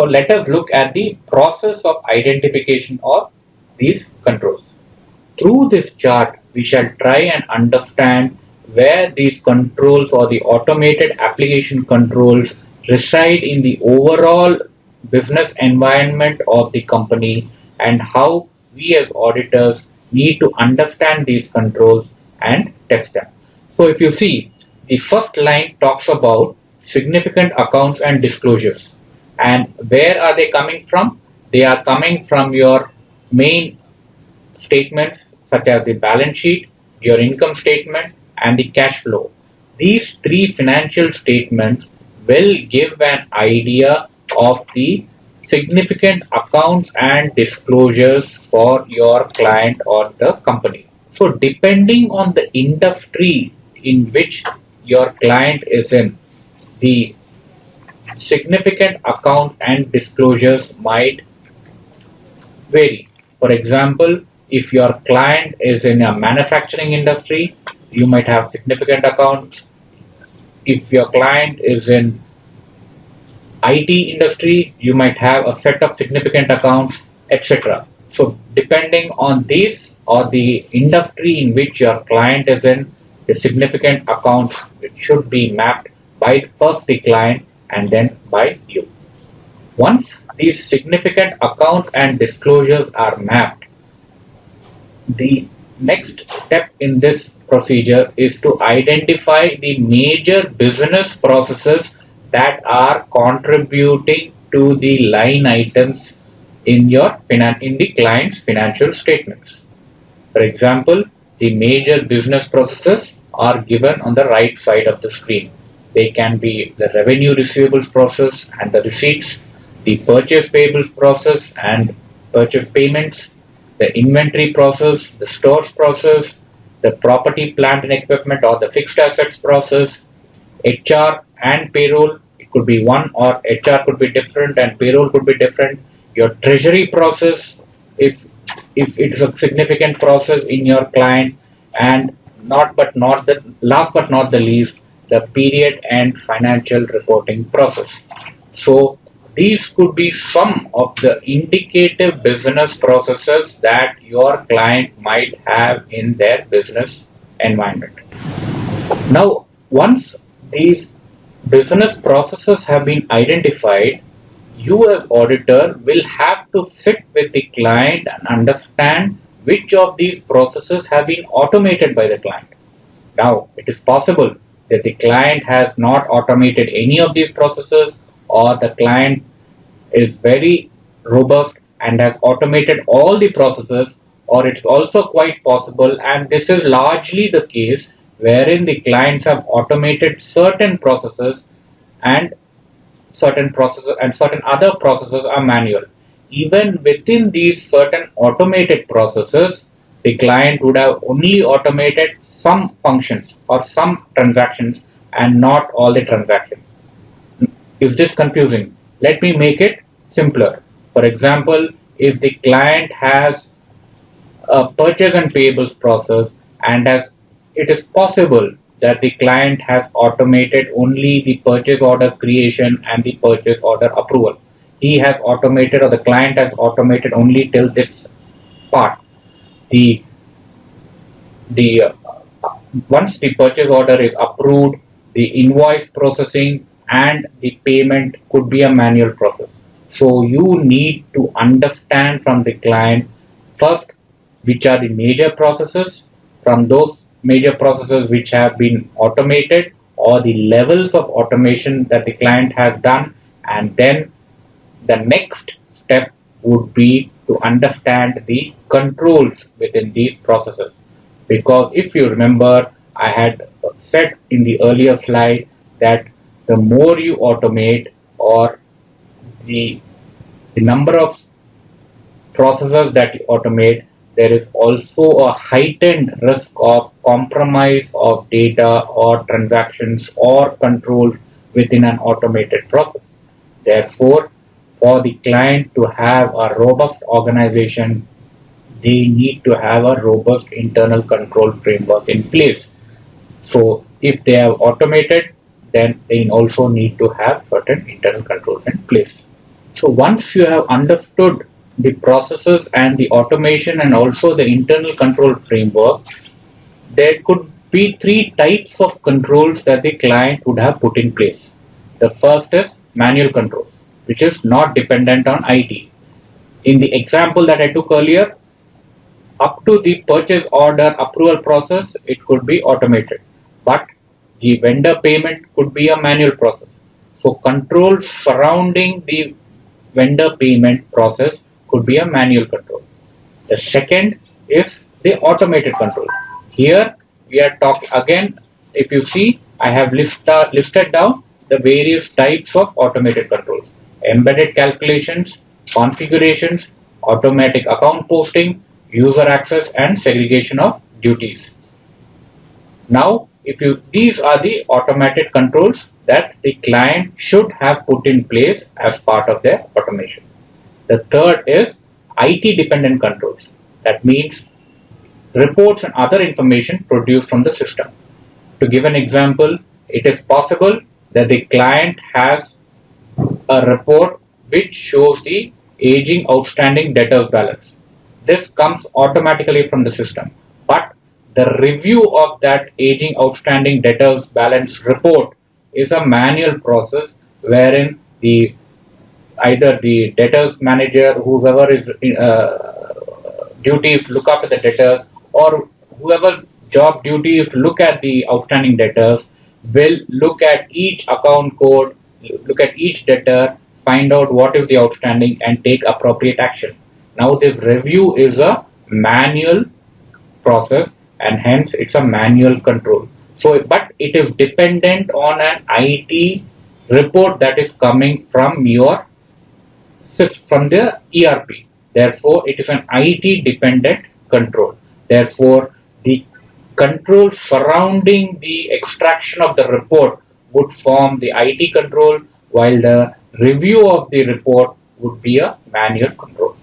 So let us look at the process of identification of these controls. Through this chart, we shall try and understand where these controls or the automated application controls reside in the overall business environment of the company, and how we as auditors need to understand these controls and test them. So if you see, the first line talks about significant accounts and disclosures. And where are they coming from? They are coming from your main statements such as the balance sheet, your income statement, and the cash flow. These three financial statements will give an idea of the significant accounts and disclosures for your client or the company. So, depending on the industry in which your client is in, the significant accounts and disclosures might vary. For example, if your client is in a manufacturing industry, you might have significant accounts. If your client is in IT industry, you might have a set of significant accounts, etc. So depending on this or the industry in which your client is in, the significant accounts should be mapped by first the client and then by you. Once these significant accounts and disclosures are mapped, the next step in this procedure is to identify the major business processes that are contributing to the line items in the client's financial statements. For example, the major business processes are given on the right side of the screen. They can be the revenue receivables process and the receipts, the purchase payables process and purchase payments, the inventory process, the stores process, the property, plant and equipment or the fixed assets process, HR and payroll. It could be one, or HR could be different and payroll could be different. Your treasury process, if it's a significant process in your client, and not the last but not the least, the period and financial reporting process. So these could be some of the indicative business processes that your client might have in their business environment. Now, once these business processes have been identified, you as auditor will have to sit with the client and understand which of these processes have been automated by the client. Now, it is possible that the client has not automated any of these processes, or the client is very robust and has automated all the processes, or it's also quite possible, and this is largely the case, wherein the clients have automated certain processes and certain other processes are manual. Even within these certain automated processes, the client would have only automated some functions or some transactions and not all the transactions. Is this confusing? Let me make it simpler. For example, if the client has a purchase and payables process, and as it is possible that the client has automated only the purchase order creation and the purchase order approval. He has automated, or the client has automated only till this part. The once the purchase order is approved, the invoice processing and the payment could be a manual process. So you need to understand from the client first which are the major processes, from those major processes which have been automated, or the levels of automation that the client has done, and then the next step would be to understand the controls within these processes. Because if you remember, I had said in the earlier slide that the more you automate, or the number of processes that you automate, there is also a heightened risk of compromise of data or transactions or controls within an automated process. Therefore, for the client to have a robust organization, they need to have a robust internal control framework in place. So if they have automated, then they also need to have certain internal controls in place. So once you have understood the processes and the automation and also the internal control framework, there could be three types of controls that the client would have put in place. The first is manual controls, which is not dependent on IT. In the example that I took earlier, up to the purchase order approval process, it could be automated, but the vendor payment could be a manual process. So controls surrounding the vendor payment process could be a manual control. The second is the automated control. Here we are talking again, if you see, I have listed down the various types of automated controls: embedded calculations, configurations, automatic account posting, user access, and segregation of duties. Now, these are the automated controls that the client should have put in place as part of their automation. The third is IT dependent controls. That means reports and other information produced from the system. To give an example, it is possible that the client has a report which shows the aging outstanding debtors balance. This comes automatically from the system, but the review of that aging outstanding debtors balance report is a manual process wherein either the debtors manager, whoever is duty is to look after the debtors, or whoever job duty is to look at the outstanding debtors, will look at each account code, look at each debtor, find out what is the outstanding and take appropriate action. Now this review is a manual process and hence it's a manual control. So, but it is dependent on an IT report that is coming from from the ERP. Therefore, it is an IT dependent control. Therefore, the control surrounding the extraction of the report would form the IT control, while the review of the report would be a manual control.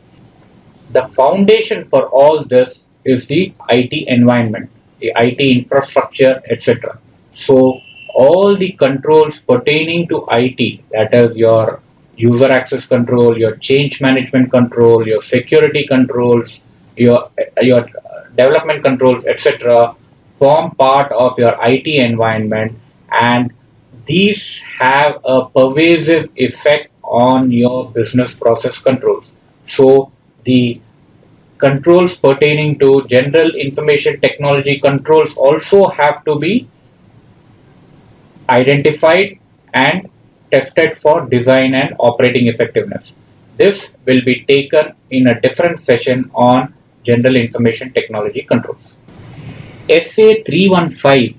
The foundation for all this is the IT environment, the IT infrastructure, etc. So all the controls pertaining to IT, that is your user access control, your change management control, your security controls, your development controls, etc., form part of your IT environment, and these have a pervasive effect on your business process controls. So the controls pertaining to general information technology controls also have to be identified and tested for design and operating effectiveness. This will be taken in a different session on general information technology controls. SA 315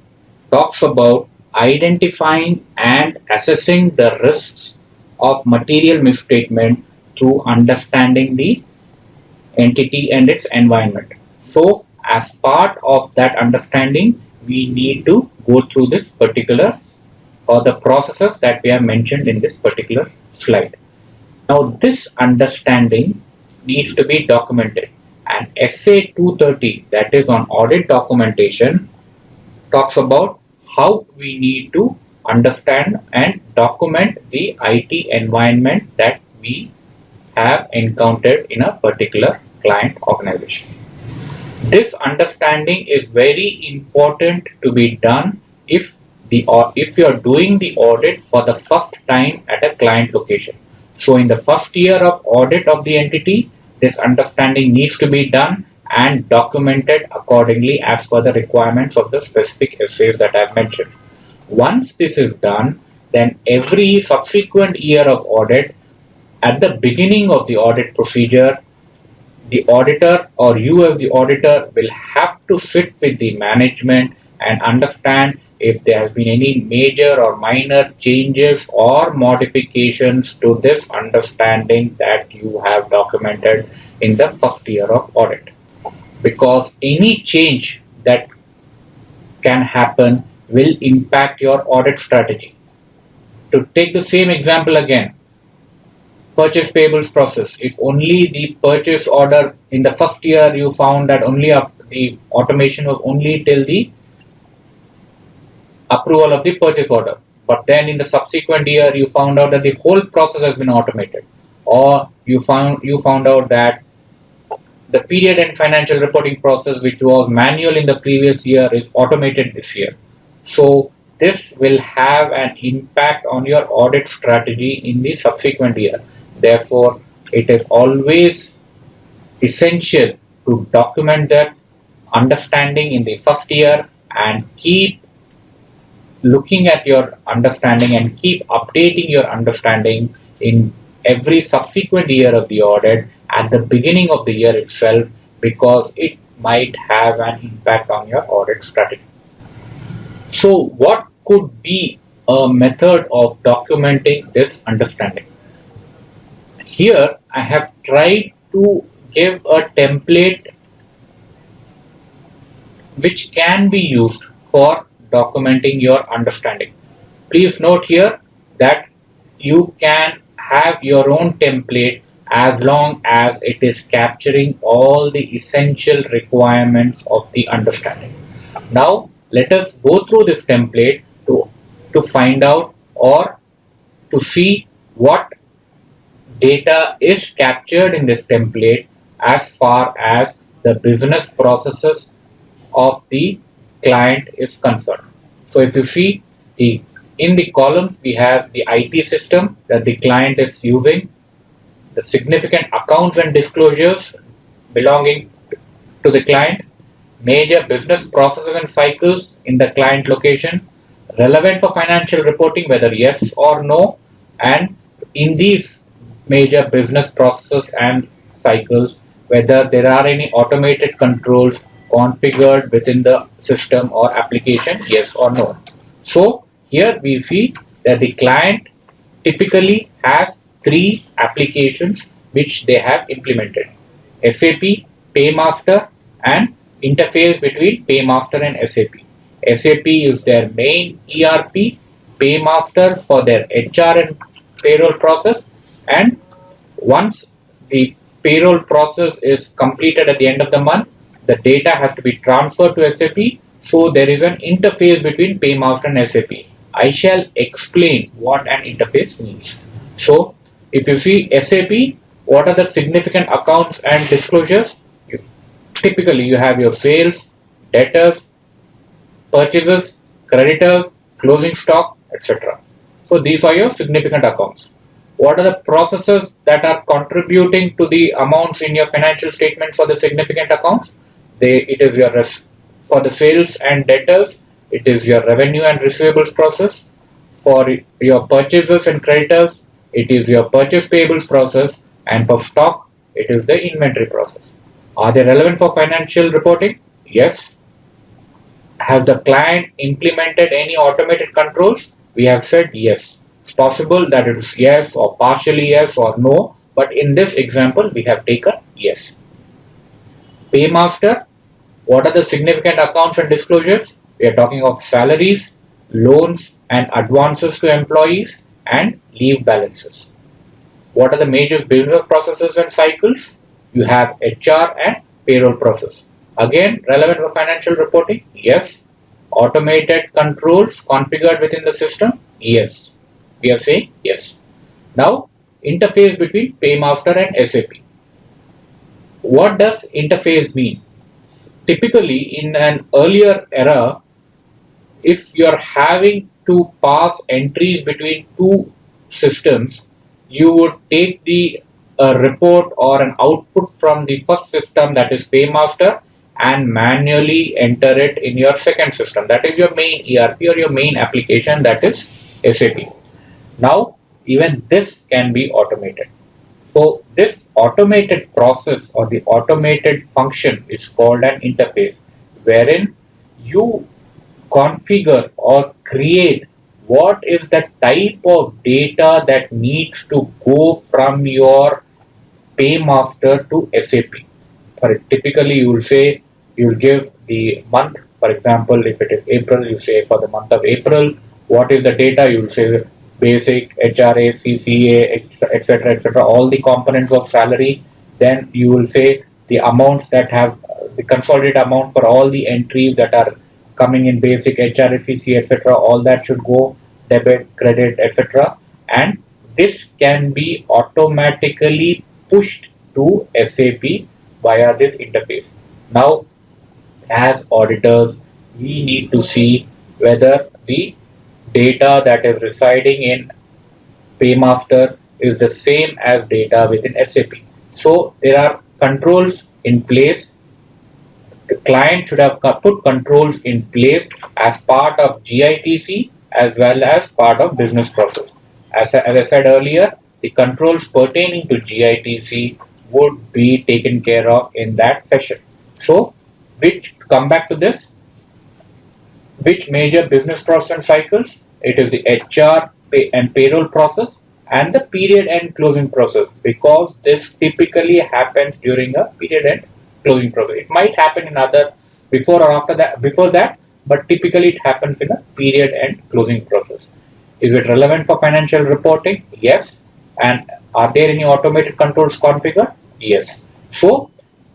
talks about identifying and assessing the risks of material misstatement through understanding the entity and its environment. So, as part of that understanding, we need to go through this particular or the processes that we have mentioned in this particular slide. Now, this understanding needs to be documented, and SA 230, that is on audit documentation, talks about how we need to understand and document the IT environment that we have encountered in a particular client organization. This understanding is very important to be done if you are doing the audit for the first time at a client location. So in the first year of audit of the entity, this understanding needs to be done and documented accordingly as per the requirements of the specific essays that I have mentioned. Once this is done, then every subsequent year of audit, at the beginning of the audit procedure, the auditor or you as the auditor will have to sit with the management and understand if there has been any major or minor changes or modifications to this understanding that you have documented in the first year of audit. Because any change that can happen will impact your audit strategy. To take the same example again, purchase payables process. If only the purchase order in the first year you found that only the automation was only till the approval of the purchase order, but then in the subsequent year you found out that the whole process has been automated, or you found out that the period and financial reporting process, which was manual in the previous year, is automated this year. So this will have an impact on your audit strategy in the subsequent year. Therefore, it is always essential to document that understanding in the first year and keep looking at your understanding and keep updating your understanding in every subsequent year of the audit at the beginning of the year itself, because it might have an impact on your audit strategy. So what could be a method of documenting this understanding? Here I have tried to give a template which can be used for documenting your understanding. Please note here that you can have your own template as long as it is capturing all the essential requirements of the understanding. Now let us go through this template to find out or to see what data is captured in this template as far as the business processes of the client is concerned. So if you see in the columns, we have the IT system that the client is using, the significant accounts and disclosures belonging to the client, major business processes and cycles in the client location, relevant for financial reporting whether yes or no, and in these major business processes and cycles whether there are any automated controls configured within the system or application, yes or no. So here we see that the client typically has three applications which they have implemented: SAP, Paymaster, and interface between Paymaster and SAP. SAP is their main ERP, Paymaster for their HR and payroll process, and once the payroll process is completed at the end of the month, the data has to be transferred to SAP. So there is an interface between Paymaster and SAP. I shall explain what an interface means. So if you see SAP, what are the significant accounts and disclosures? Typically you have your sales, debtors, purchases, creditors, closing stock, etc. So these are your significant accounts. What are the processes that are contributing to the amounts in your financial statements for the significant accounts? It is your for the sales and debtors, it is your revenue and receivables process. For your purchases and creditors, it is your purchase payables process, and for stock, it is the inventory process. Are they relevant for financial reporting? Yes. Has the client implemented any automated controls? We have said yes. It's possible that it is yes or partially yes or no, but in this example, we have taken yes. Paymaster, what are the significant accounts and disclosures? We are talking of salaries, loans and advances to employees, and leave balances. What are the major business processes and cycles? You have HR and payroll process. Again, relevant for financial reporting? Yes. Automated controls configured within the system? Yes. We are saying yes. Now, interface between Paymaster and SAP. What does interface mean? Typically, in an earlier era, if you are having to pass entries between two systems, you would take the report or an output from the first system, that is Paymaster, and manually enter it in your second system, that is your main ERP or your main application, that is SAP. Now, even this can be automated. So this automated process or the automated function is called an interface, wherein you configure or create what is the type of data that needs to go from your Paymaster to SAP. Typically, you will say, you will give the month. For example, if it is April, you say for the month of April, what is the data? You will say basic, HRA, CCA, etc., etc., all the components of salary. Then you will say the amounts that have the consolidated amount for all the entries that are coming in basic, HRA, CCA, etc., all that should go debit, credit, etc. And this can be automatically pushed to SAP via this interface. Now, as auditors, we need to see whether the data that is residing in Paymaster is the same as data within SAP. So there are controls in place. The client should have put controls in place as part of GITC as well as part of business process. As I said earlier, the controls pertaining to GITC would be taken care of in that session. So, come back to this, which major business process and cycles? It is the HR and payroll process and the period end closing process, because this typically happens during a period end closing process. It might happen in other before that, but typically it happens in a period end closing process. Is it relevant for financial reporting? Yes. And are there any automated controls configured? Yes. So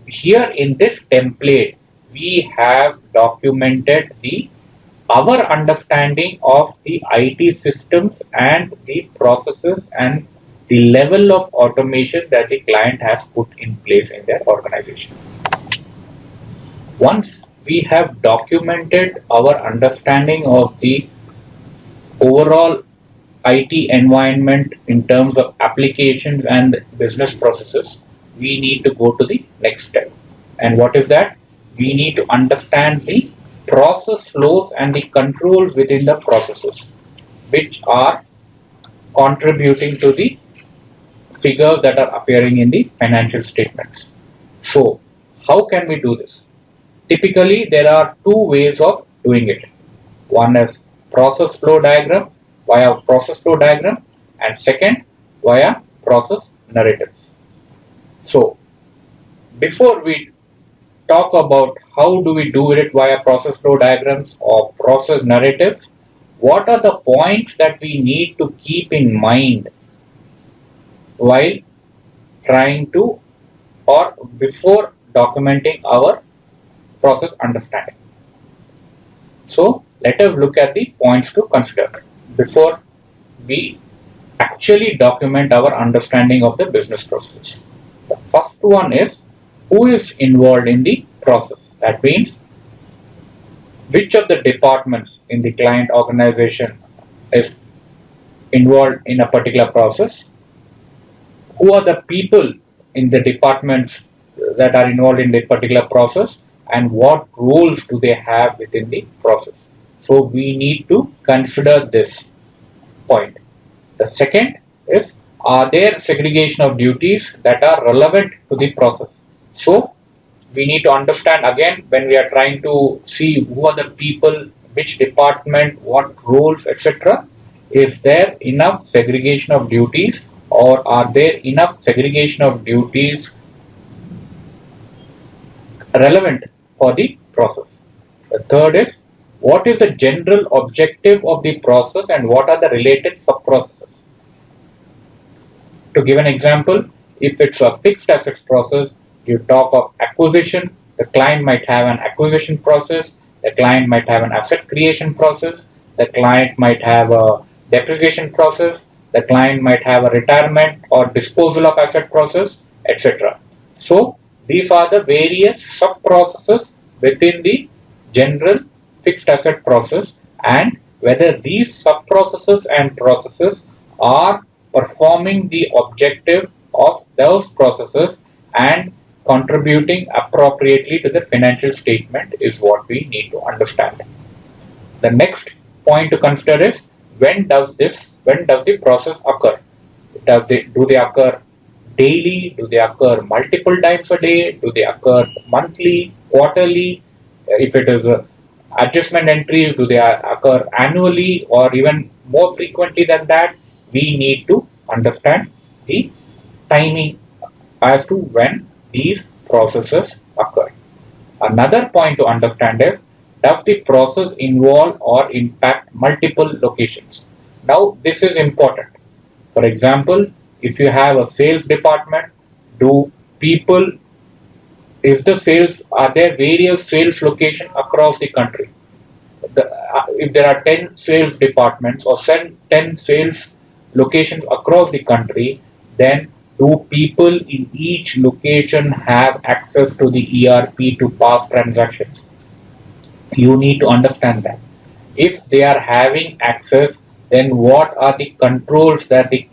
here in this template, we have documented our understanding of the IT systems and the processes and the level of automation that the client has put in place in their organization. Once we have documented our understanding of the overall IT environment in terms of applications and business processes, we need to go to the next step. And what is that? We need to understand the process flows and the controls within the processes, which are contributing to the figures that are appearing in the financial statements. So, how can we do this? Typically, there are two ways of doing it. One is process flow diagram, via process flow diagram, and second via process narratives. So, before we talk about how do we do it via process flow diagrams or process narratives, what are the points that we need to keep in mind while trying to or before documenting our process understanding? So let us look at the points to consider before we actually document our understanding of the business process. The first one is who is involved in the process. That means which of the departments in the client organization is involved in a particular process, who are the people in the departments that are involved in the particular process, and what roles do they have within the process. So we need to consider this point. The second is, are there segregation of duties that are relevant to the process? So we need to understand again when we are trying to see who are the people, which department, what roles, etc. Is there enough segregation of duties, or are there enough segregation of duties relevant for the process? The third is, what is the general objective of the process and what are the related sub-processes? To give an example, if it's a fixed assets process, you talk of acquisition, the client might have an acquisition process, the client might have an asset creation process, the client might have a depreciation process, the client might have a retirement or disposal of asset process, etc. So these are the various sub-processes within the general fixed asset process, and whether these sub-processes and processes are performing the objective of those processes and contributing appropriately to the financial statement is what we need to understand. The next point to consider is, when does the process occur? Do they occur daily? Do they occur multiple times a day? Do they occur monthly, quarterly? If it is adjustment entries, do they occur annually or even more frequently than that? We need to understand the timing as to when these processes occur. Another point to understand is, does the process involve or impact multiple locations? Now this is important. For example, if you have a sales department, are there various sales locations across the country? If there are 10 sales departments or 10 sales locations across the country, then do people in each location have access to the ERP to pass transactions? You need to understand that. If they are having access, then what are the controls that the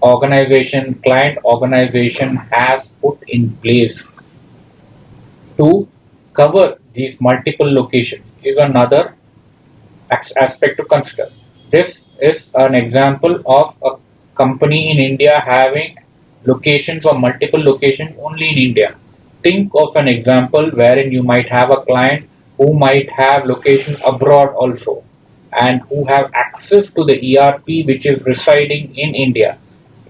client organization has put in place to cover these multiple locations is another aspect to consider. This is an example of a company in India having locations or multiple locations only in India. Think of an example wherein you might have a client who might have locations abroad also and who have access to the ERP which is residing in India.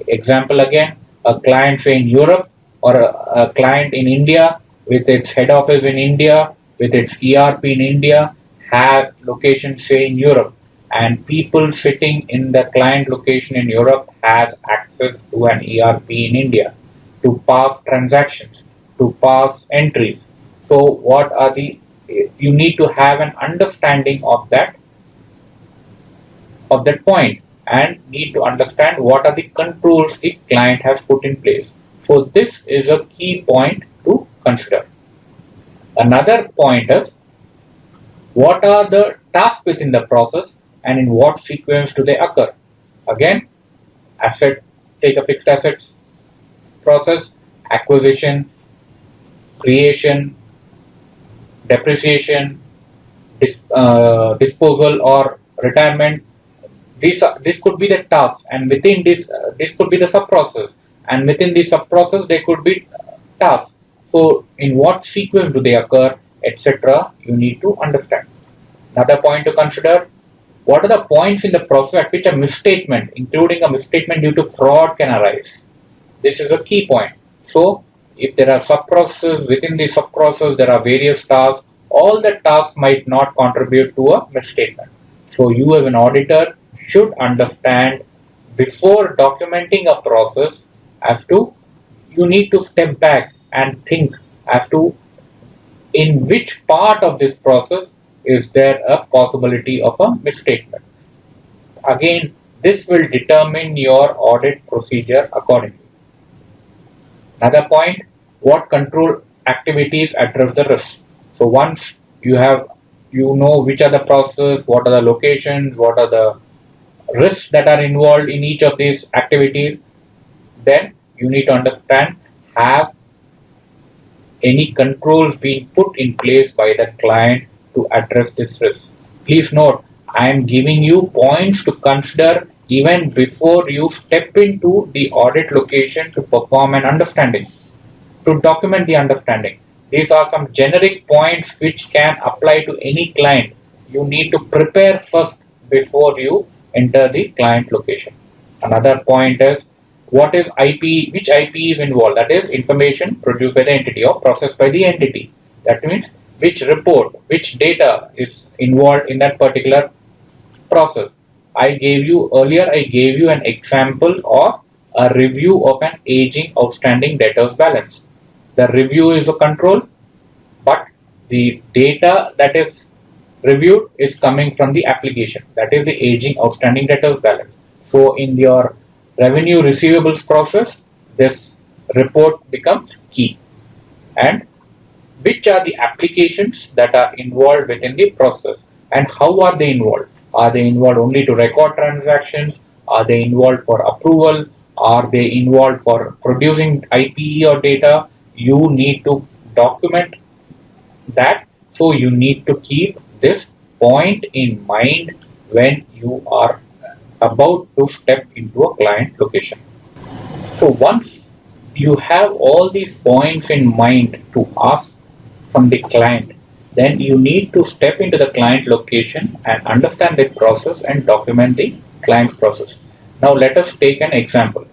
Example again, a client say in Europe or a client in India with its head office in India, with its ERP in India, have location say in Europe, and people sitting in the client location in Europe has access to an ERP in India to pass transactions, to pass entries. So what are the you need to have an understanding of that point and need to understand what are the controls the client has put in place. So this is a key point to consider. Another point is what are the tasks within the process and in what sequence do they occur. Again, take a fixed assets process, acquisition, creation, depreciation, disposal or retirement. This could be the task, and within this could be the sub process, and within the sub process there could be tasks. So in what sequence do they occur, etc. You need to understand. Another point to consider: what are the points in the process at which a misstatement, including a misstatement due to fraud, can arise? This is a key point. So if there are sub processes, within the sub process there are various tasks. All the tasks might not contribute to a misstatement. So you as an auditor should understand before documenting a process as to you need to step back and think as to in which part of this process is there a possibility of a misstatement. Again, this will determine your audit procedure accordingly. Another point, what control activities address the risk. So once you know which are the processes, what are the locations, what are the risks that are involved in each of these activities, then you need to understand, have any controls being put in place by the client to address this risk. Please note, I am giving you points to consider even before you step into the audit location to perform an understanding, to document the understanding. These are some generic points which can apply to any client. You need to prepare first before you enter the client location. Another point is what is IP, which IP is involved, that is information produced by the entity or processed by the entity. That means which report, which data is involved in that particular process. I gave you an example of a review of an aging outstanding debtors balance. The review is a control, but the data that is reviewed is coming from the application, that is the aging outstanding debtors balance. So in your revenue receivables process, this report becomes key. And which are the applications that are involved within the process and how are they involved? Are they involved only to record transactions? Are they involved for approval? Are they involved for producing IPE or data? You need to document that. So you need to keep this point in mind when you are about to step into a client location. So once you have all these points in mind to ask from the client, then you need to step into the client location and understand the process and document the client's process. Now let us take an example.